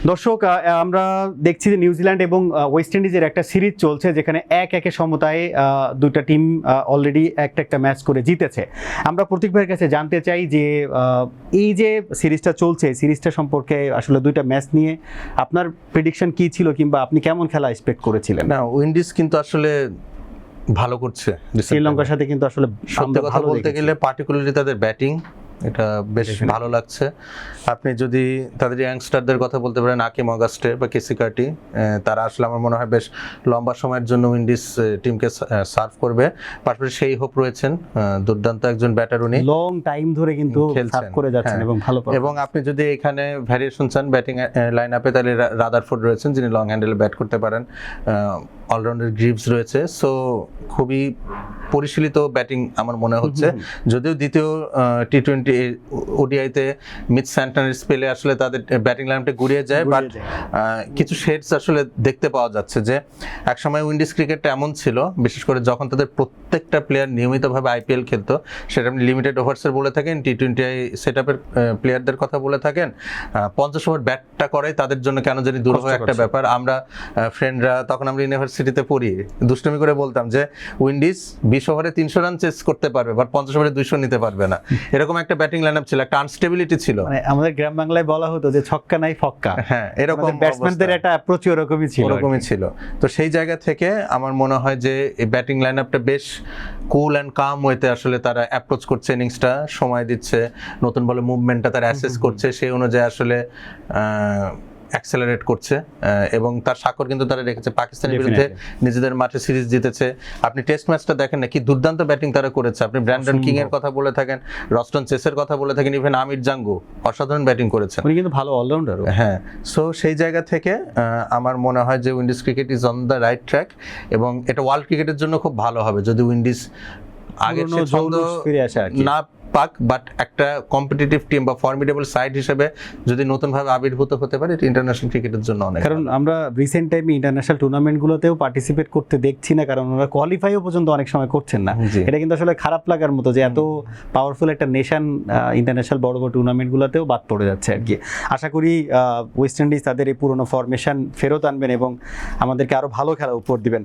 দর্শক, আমরা দেখছি যে নিউজিল্যান্ড এবং ওয়েস্ট ইন্ডিজের একটা সিরিজ চলছে, যেখানে এক একে সমতায় দুইটা টিম অলরেডি একটা ম্যাচ করে জিতেছে। আমরা প্রতীক ভাইয়ের কাছে জানতে চাই যে এই যে সিরিজটা চলছে, সিরিজটা সম্পর্কে আসলে দুইটা ম্যাচ নিয়ে আপনার প্রেডিকশন কি ছিল, কিংবা আপনি কেমন খেলা এক্সপেক্ট করেছিলেন? না, উইন্ডিজ কিন্তু আসলে ভালো করছে। শ্রীলঙ্কার সাথে কিন্তু আসলে সত্যি কথা বলতে গেলে পার্টিকুলারলি তাদের ব্যাটিং এটা বেশ ভালো লাগছে। আপনি যদি তাদের ইয়াংস্টারদের কথা বলতে পারেন, আকিম অগাস্টে বা কেসিকার্টি, তারা আসলে আমার মনে হয় বেশ লম্বা সময়ের জন্য উইন্ডিজ টিমকে সার্ভ করবে। পাশাপাশি সেই হোপ রয়েছেন, দুর্দান্ত একজন ব্যাটার, উনি লং টাইম ধরে কিন্তু সার্ভ করে যাচ্ছেন এবং ভালো। এবং আপনি যদি এখানে ভ্যারিয়েশন চান ব্যাটিং লাইন আপে, তাহলে রাদারফোর্ড রয়েছেন যিনি লং হ্যান্ডেলে ব্যাট করতে পারেন, অলরাউন্ডার গ্রিভস রয়েছে। সো খুবই পরিশীলিত ব্যাটিং আমার মনে হচ্ছে। যদিও দ্বিতীয় টি-20 ওডিআইতে মিচ স্যান্টনারের স্পেলে আসলে তাদের ব্যাটিং লাইনটা ঘুরিয়ে যায়, বাট কিছু শেডস আসলে দেখতে পাওয়া যাচ্ছে যে একসময় উইন্ডিজ ক্রিকেটটা এমন ছিল, বিশেষ করে যখন তাদের প্রত্যেকটা প্লেয়ার নিয়মিতভাবে আইপিএল খেলতো, সেটা আপনি লিমিটেড ওভার্সের বলে থাকেন, টি-20 সেট আপের প্লেয়ারদের কথা বলে থাকেন, 50 ওভার ব্যাটটা করে তাদের জন্য কেন জানি দুরূহ একটা ব্যাপার। আমরা ফ্রেন্ডরা তখন আমরা ইউনিভার্সিটিতে পড়ি, দুষ্টুমি করে বলতাম যে উইন্ডিজ 20 ওভারে 300 রান চেস করতে পারবে, বাট 50 ওভারে 200 নিতে পারবে না। এরকম একটা ব্যাটিং লাইনআপ ছিল, একটা আনস্টেবিলিটি ছিল। মানে আমাদের গ্রাম বাংলায় বলা হতো যে ছক্কা নাই ফক্কা। হ্যাঁ, এরকম ব্যাটসম্যানদের একটা অ্যাপ্রোচ ওরকমই ছিল। তো সেই জায়গা থেকে আমার মনে হয় যে এই ব্যাটিং লাইনআপটা বেশ কুল অ্যান্ড কাম ওয়েতে আসলে তারা অ্যাপ্রোচ করছে, ইনিংসটা সময় দিচ্ছে, নতুন বলে মুভমেন্টটা তারা অ্যাসেস করছে, সেই অনুযায়ী আসলে অ্যাক্সেলারেট করছে। এবং তার স্বাক্ষর কিন্তু তারা রেখেছে পাকিস্তানের বিরুদ্ধে, নিজেদের মাঠে সিরিজ জিতেছে। আপনি টেস্ট ম্যাচটা দেখেন না, কি দুর্দান্ত ব্যাটিং তারা করেছে। আপনি ব্র্যান্ডন কিং এর কথা বলে থাকেন, রস্টন চেসের কথা বলে থাকেন, ইভেন আমির জাঙ্গু অসাধারণ ব্যাটিং করেছেন, উনি কিন্তু ভালো অলরাউন্ডার। হ্যাঁ, সো সেই জায়গা থেকে আমার মনে হয় যে Windies cricket is on the right track, এবং এটা ওয়ার্ল্ড ক্রিকেটের জন্য খুব ভালো হবে যদি উইন্ডিজ আগের ছন্দ ফিরে আসে না পাক, বাট একটা কম্পিটিটিভ টিম বা ফর্মিডেবল সাইড হিসেবে যদি নতুনভাবে আবির্ভূত হতে পারে, এটা ইন্টারন্যাশনাল ক্রিকেটের জন্য অনেক। কারণ আমরা রিসেন্ট টাইমে ইন্টারন্যাশনাল টুর্নামেন্টগুলোতেও পার্টিসিপেট করতে দেখছি না, কারণ ওরা কোয়ালিফাইও পর্যন্ত অনেক সময় করছেন না। এটা কিন্তু আসলে খারাপ লাগার মতো যে এত পাওয়ারফুল একটা নেশন ইন্টারন্যাশনাল বড় বড় টুর্নামেন্টগুলোতেও বাদ পড়ে যাচ্ছে আর কি। আশা করি ওয়েস্ট ইন্ডিজ তাদের এই পুরনো ফরমেশন ফেরত আনবেন এবং আমাদেরকে আরো ভালো খেলা উপহার দিবেন।